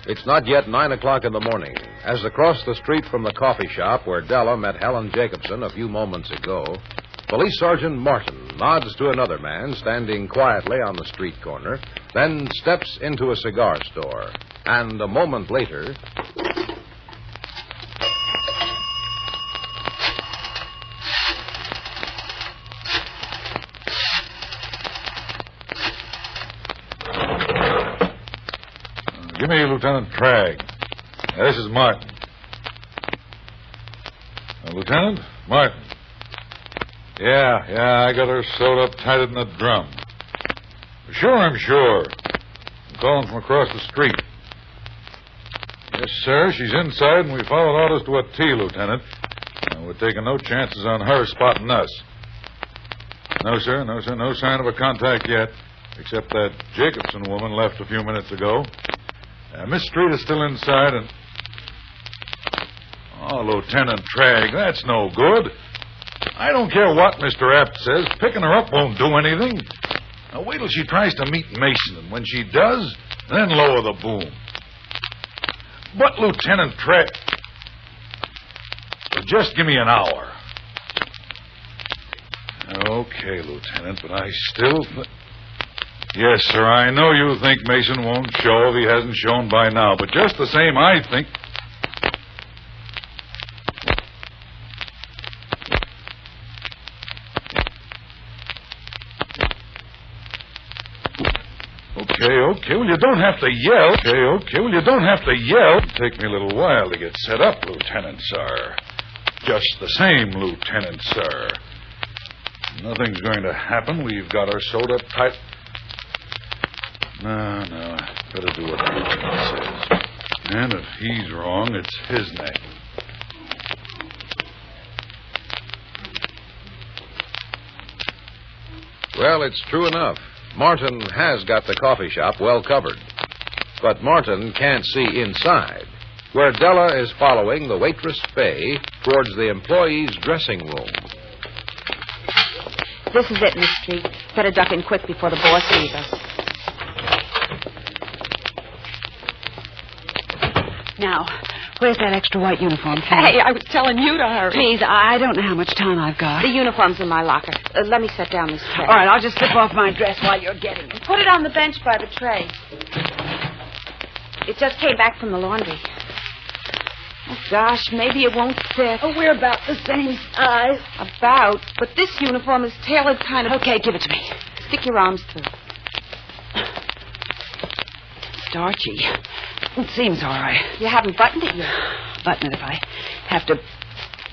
It's not yet 9 o'clock in the morning. As across the street from the coffee shop where Della met Helen Jacobson a few moments ago, Police Sergeant Martin nods to another man standing quietly on the street corner, then steps into a cigar store. And a moment later... Give me Lieutenant Tragg. This is Martin. Lieutenant? Martin. Yeah, I got her sewed up tight in the drum. Sure, I'm sure. I'm calling from across the street. Yes, sir, she's inside, and we followed orders to a T, Lieutenant. We're taking no chances on her spotting us. No, sir, no sign of a contact yet, except that Jacobson woman left a few minutes ago. Miss Street is still inside, and... Oh, Lieutenant Tragg, that's no good. I don't care what Mr. Apt says. Picking her up won't do anything. Now, wait till she tries to meet Mason, and when she does, then lower the boom. But, Lieutenant Tragg... Well, just give me an hour. Okay, Lieutenant, but I still... Yes, sir, I know you think Mason won't show if he hasn't shown by now, but just the same, I think... Okay, well, you don't have to yell. Okay, well, you don't have to yell. It'll take me a little while to get set up, Lieutenant, sir. Just the same, Lieutenant, sir. Nothing's going to happen. We've got her sewed up tight... No, better do what the lieutenant says. And if he's wrong, it's his neck. Well, it's true enough. Martin has got the coffee shop well covered. But Martin can't see inside, where Della is following the waitress Fay towards the employee's dressing room. This is it, Miss Street. Better duck in quick before the boss sees us. Now, where's that extra white uniform? Hey, I was telling you to hurry. Please, I don't know how much time I've got. The uniform's in my locker. Let me set down this tray. All right, I'll just slip off my dress while you're getting it. Put it on the bench by the tray. It just came back from the laundry. Oh, gosh, maybe it won't fit. Oh, we're about the same size. About? But this uniform is tailored kind of... Okay, give it to me. Stick your arms through. Starchy. It seems all right. You haven't buttoned it yet. Button it if I have to...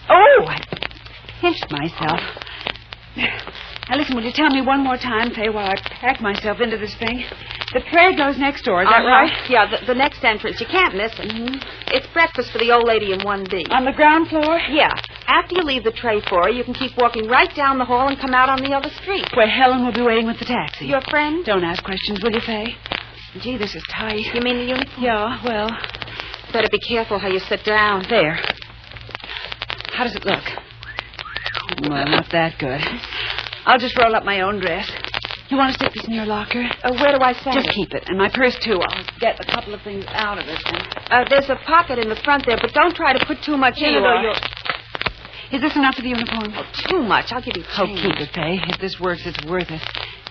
Oh, I pinched myself. Now, listen, will you tell me one more time, Faye, while I pack myself into this thing? The tray goes next door, is that right? Yeah, the next entrance. You can't miss it. Mm-hmm. It's breakfast for the old lady in 1B. On the ground floor? Yeah. After you leave the tray for her, you can keep walking right down the hall and come out on the other street. Where Helen will be waiting with the taxi. Your friend? Don't ask questions, will you, Faye? Gee, this is tight. You mean the uniform? Yeah, well... Better be careful how you sit down. There. How does it look? Well, not that good. I'll just roll up my own dress. You want to stick this in your locker? Where do I send Just it? keep it. And my purse, too. I'll get a couple of things out of it. There's a pocket in the front there, but don't try to put too much in it or you'll... Is this enough for the uniform? Oh, too much. I'll give you change. Oh, keep it, Faye. If this works, it's worth it.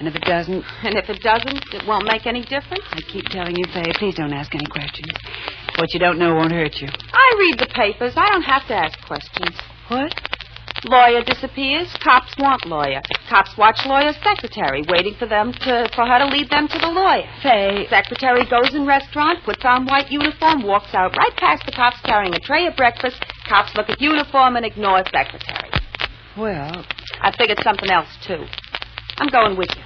And if it doesn't... And if it doesn't, it won't make any difference? I keep telling you, Faye, please don't ask any questions. What you don't know won't hurt you. I read the papers. I don't have to ask questions. What? Lawyer disappears. Cops want lawyer. Cops watch lawyer's secretary, waiting for her to lead them to the lawyer. Faye... Secretary goes in restaurant, puts on white uniform, walks out right past the cops carrying a tray of breakfast. Cops look at uniform and ignore secretary. Well... I figured something else, too. I'm going with you.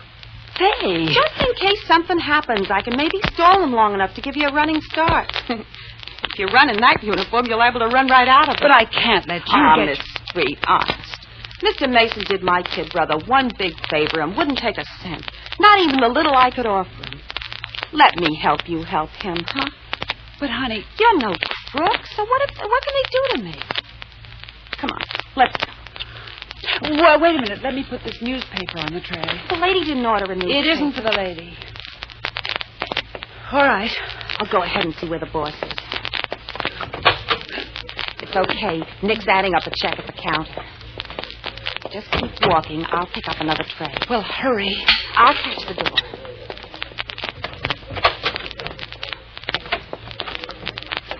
Faye! Just in case something happens, I can maybe stall them long enough to give you a running start. If you run in that uniform, you'll be able to run right out of it. But I can't let you get... Miss Street, honest. Mr. Mason did my kid brother one big favor and wouldn't take a cent. Not even the little I could offer him. Let me help you help him, huh? But, honey... You're no crook, so what can they do to me? Come on, let's go. Well, wait a minute. Let me put this newspaper on the tray. The lady didn't order a newspaper. It isn't for the lady. All right. I'll go ahead and see where the boss is. It's okay. Nick's adding up a check at the counter. Just keep walking. I'll pick up another tray. Well, hurry. I'll catch the door.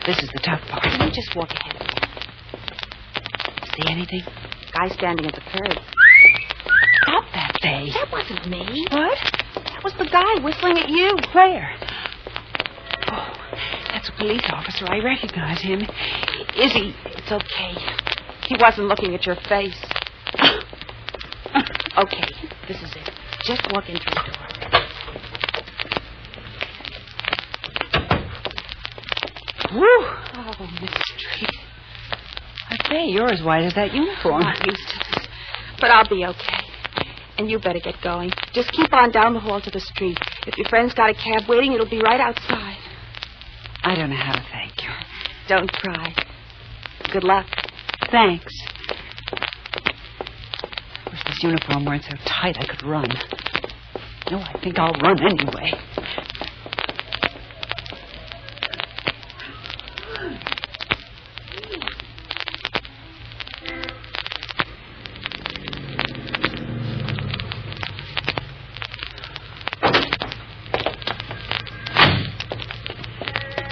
This is the tough part. You just walk ahead of me. See anything? Guy standing at the curb. Stop that thing. That wasn't me. What? That was the guy whistling at you. Where? Oh, that's a police officer. I recognize him. Is he? It's okay. He wasn't looking at your face. Okay, this is it. Just walk in through the door. Whew. Oh, Miss Street. I say, you're as white as that uniform. I'm not used to this. But I'll be okay. And you better get going. Just keep on down the hall to the street. If your friend's got a cab waiting, it'll be right outside. I don't know how to thank you. Don't cry. Good luck. Thanks. Wish this uniform weren't so tight I could run. No, I think I'll run anyway.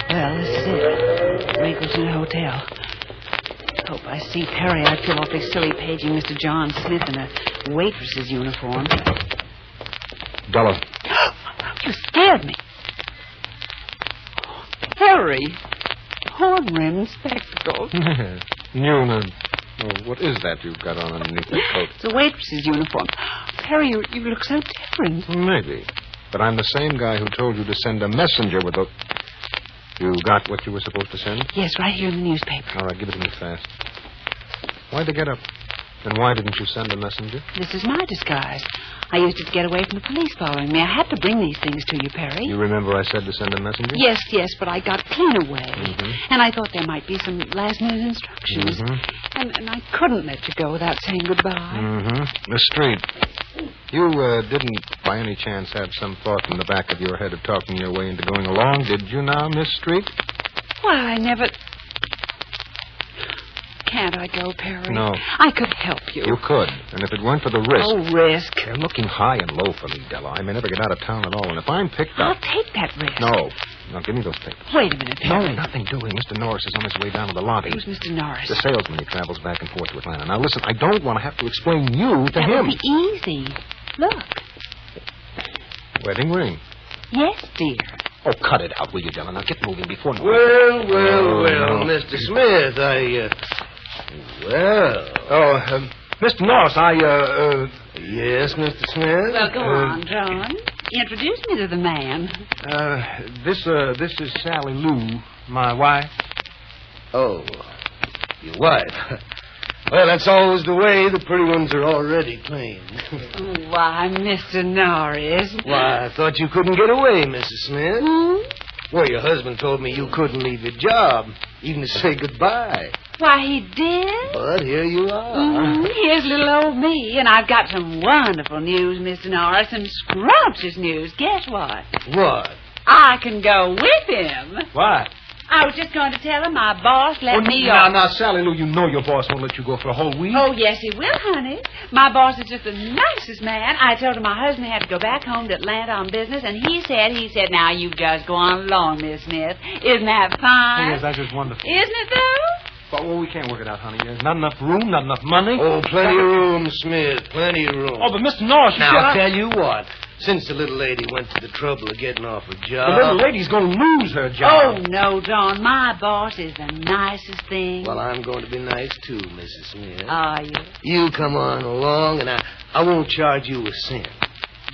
Well, this is it. Waitress Hotel. Hope I see Perry. I'd feel awfully silly paging Mr. John Smith in a waitress's uniform. Della. You scared me. Perry. Horn-rimmed spectacles. Newman. Oh, what is that you've got on underneath that coat? It's a waitress's uniform. Perry, you look so different. Maybe. But I'm the same guy who told you to send a messenger with a... You got what you were supposed to send? Yes, right here in the newspaper. All right, give it to me fast. Why'd they get up? And why didn't you send a messenger? This is my disguise. I used it to get away from the police following me. I had to bring these things to you, Perry. You remember I said to send a messenger? Yes, but I got clean away. Mm-hmm. And I thought there might be some last-minute instructions. Mm-hmm. And I couldn't let you go without saying goodbye. Mm-hmm. Miss Street, you didn't by any chance have some thought in the back of your head of talking your way into going along, did you now, Miss Street? Why, I never... Can't I go, Perry? No. I could help you. You could. And if it weren't for the risk... Oh, risk. They're looking high and low for me, Della. I may never get out of town at all. And if I'm picked I'll up... take that risk. No. Now, give me those papers. Wait a minute, No, Perry. nothing doing. Mr. Norris is on his way down to the lobby. Who's Mr. Norris? The salesman. He travels back and forth to Atlanta. Now, listen, I don't want to have to explain you to That him. would be easy. Look. Wedding ring. Yes, dear. Oh, cut it out, will you, Della? Now, get moving before... Well, no. Mr. Smith, Mr. Norris, Yes, Mr. Smith? Well, go on, John. Introduce me to the man. This is Sally Lou, my wife. Oh, your wife. Well, that's always the way. The pretty ones are already claimed. Why, Mr. Norris. Why, I thought you couldn't get away, Mrs. Smith. Well, your husband told me you couldn't leave your job, even to say goodbye. Why, he did? But here you are. Here's little old me, and I've got some wonderful news, Mr. Norris, some scrumptious news. Guess what? What? I can go with him. Why? I was just going to tell him my boss let me off. Now, Sally Lou, you know your boss won't let you go for a whole week. Oh, yes, he will, honey. My boss is just the nicest man. I told him my husband had to go back home to Atlanta on business, and he said, now you just go on along, Miss Smith. Isn't that fine? Yes, that's just wonderful. Isn't it, though? Well, we can't work it out, honey. There's not enough room, not enough money. Oh, plenty of room, Smith. Plenty of room. Oh, but Mr. Norris, you Now, said I'll tell you what. Since the little lady went to the trouble of getting off her job... The little lady's going to lose her Oh, job. no, John. My boss is the nicest thing. Well, I'm going to be nice, too, Mrs. Smith. Are you? You come on along, and I won't charge you a cent.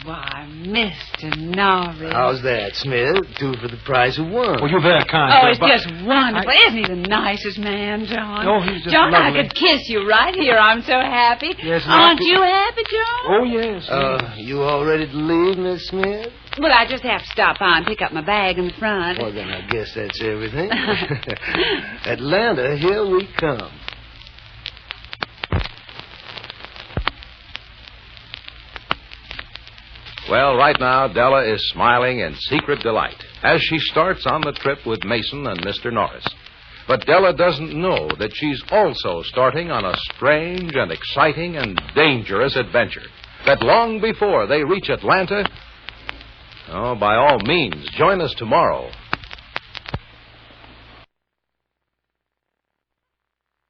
Why, Mr. Norris. How's that, Smith? 2 for the price of 1. Well, you're very kind, Oh, sir, it's but just wonderful. Isn't he the nicest man, John? Oh, he's just John, lovely. I could kiss you right here. I'm so happy. Yes, Aren't ma'am. you happy, John? Oh, yes. You all ready to leave, Miss Smith? Well, I just have to stop by and pick up my bag in the front. Well, then I guess that's everything. Atlanta, here we come. Well, right now, Della is smiling in secret delight as she starts on the trip with Mason and Mr. Norris. But Della doesn't know that she's also starting on a strange and exciting and dangerous adventure. That long before they reach Atlanta... Oh, by all means, join us tomorrow